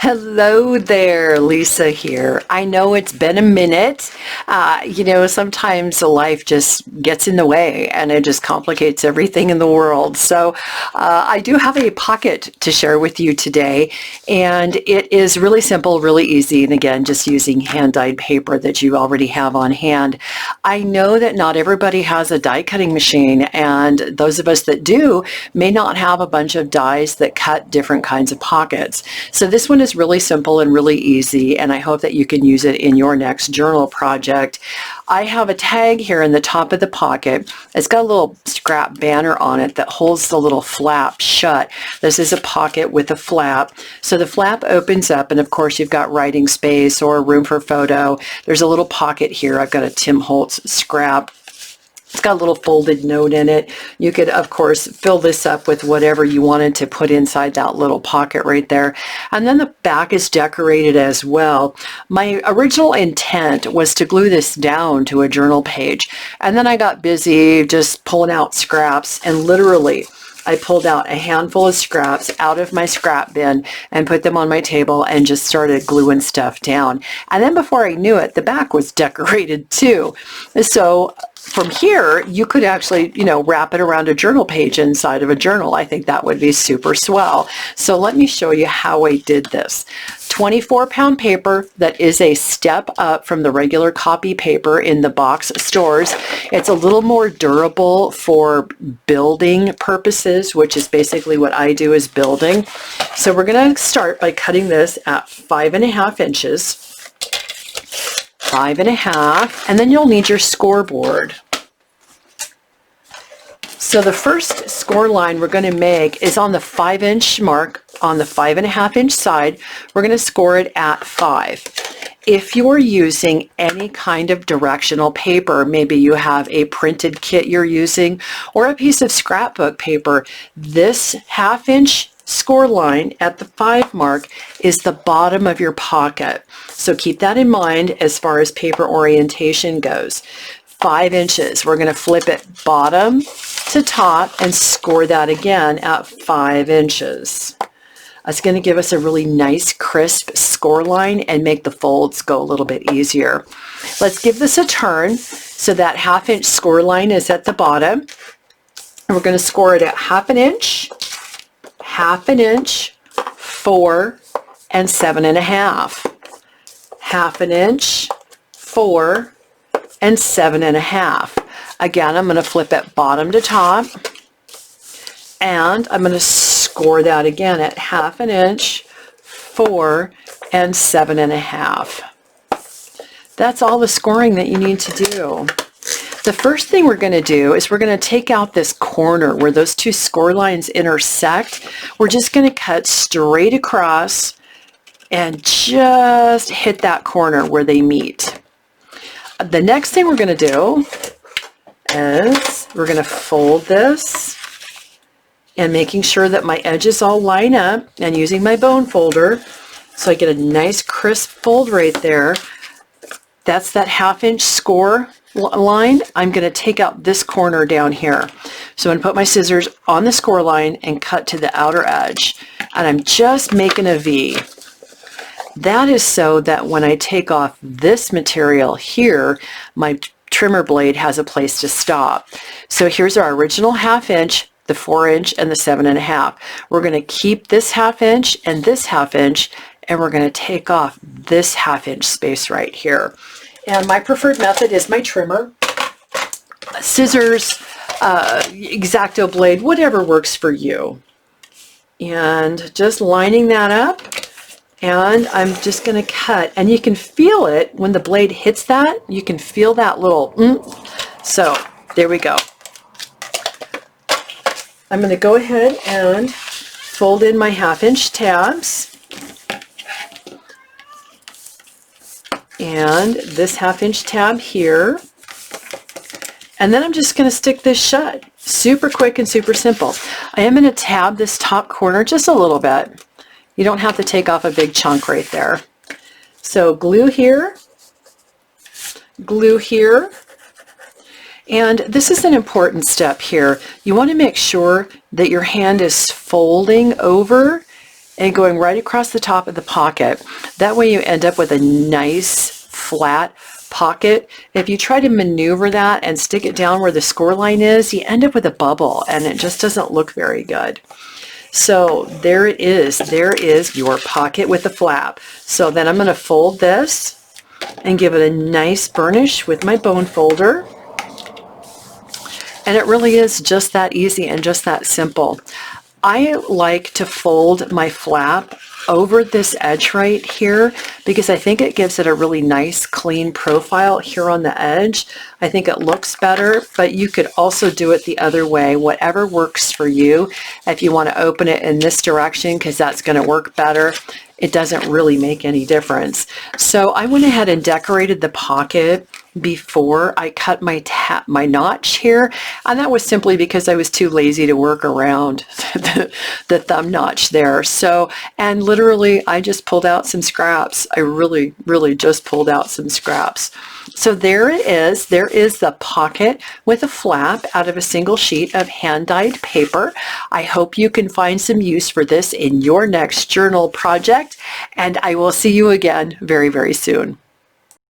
Hello there, Lisa here. I know it's been a minute. Sometimes life just gets in the way and it just complicates everything in the world. So I do have a pocket to share with you today, and it is really simple, really easy, and again, just using hand-dyed paper that you already have on hand. I know that not everybody has a die cutting machine, and those of us that do may not have a bunch of dies that cut different kinds of pockets. So this one is really simple and really easy, and I hope that you can use it in your next journal project. I have a tag here in the top of the pocket. It's got a little scrap banner on it that holds the little flap shut. This is a pocket with a flap. So the flap opens up, and of course you've got writing space or room for photo. There's a little pocket here. I've got a Tim Holtz scrap. It's got a little folded note in it. You could, of course, fill this up with whatever you wanted to put inside that little pocket right there. And then the back is decorated as well. My original intent was to glue this down to a journal page. And then I got busy just pulling out scraps, and literally I pulled out a handful of scraps out of my scrap bin and put them on my table and just started gluing stuff down. And then before I knew it, the back was decorated too. So from here, you could actually, wrap it around a journal page inside of a journal. I think that would be super swell. So let me show you how I did this. 24-pound paper that is a step up from the regular copy paper in the box stores. It's a little more durable for building purposes, which is basically what I do, is building. So we're going to start by cutting this at 5.5 inches. 5.5, and then you'll need your scoreboard. So the first score line we're going to make is on the 5-inch mark. On the 5.5-inch side, we're going to score it at 5. If you're using any kind of directional paper, maybe you have a printed kit you're using or a piece of scrapbook paper, this 1/2-inch score line at the 5 mark is the bottom of your pocket. So keep that in mind as far as paper orientation goes. 5 inches. We're going to flip it bottom to top and score that again at 5 inches. That's going to give us a really nice crisp score line and make the folds go a little bit easier. Let's give this a turn. So that 1/2-inch score line is at the bottom. And we're going to score it at 1/2 inch, 1/2 inch, 4, and 7.5. 1/2 inch, 4, and 7.5. Again, I'm going to flip it bottom to top, and I'm going to score that again at 1/2 inch, 4, and 7.5. That's all the scoring that you need to do. The first thing we're going to do is we're going to take out this corner where those two score lines intersect. We're just going to cut straight across and just hit that corner where they meet. The next thing we're going to do is we're going to fold this, and making sure that my edges all line up, and using my bone folder so I get a nice crisp fold right there. That's that 1/2-inch score line. I'm going to take out this corner down here. So I'm going to put my scissors on the score line and cut to the outer edge, and I'm just making a V. That is so that when I take off this material here, my trimmer blade has a place to stop. So here's our original 1/2 inch, the 4-inch, and the 7.5. We're going to keep this 1/2 inch and this 1/2 inch, and we're going to take off this 1/2 inch space right here. And my preferred method is my trimmer, scissors, X-Acto blade, whatever works for you. And just lining that up, and I'm just going to cut, and you can feel it when the blade hits that. You can feel that little So there we go. I'm going to go ahead and fold in my 1/2-inch tabs, and this 1/2-inch tab here, and then I'm just going to stick this shut. Super quick and super simple. I am going to tab this top corner just a little bit. You don't have to take off a big chunk right there. So glue here, and this is an important step here. You want to make sure that your hand is folding over and going right across the top of the pocket. That way you end up with a nice flat pocket. If you try to maneuver that and stick it down where the score line is, you end up with a bubble and it just doesn't look very good. So there it is. There is your pocket with the flap. So then I'm going to fold this and give it a nice burnish with my bone folder. And it really is just that easy and just that simple. I like to fold my flap over this edge right here because I think it gives it a really nice clean profile here on the edge. I think it looks better, but you could also do it the other way, whatever works for you. If you want to open it in this direction because that's going to work better, it doesn't really make any difference. So I went ahead and decorated the pocket before I cut my notch here, and that was simply because I was too lazy to work around the thumb notch there. So, and literally I just pulled out some scraps. I really just pulled out some scraps. So there it is. There is the pocket with a flap out of a single sheet of hand-dyed paper. I hope you can find some use for this in your next journal project, and I will see you again very, very soon.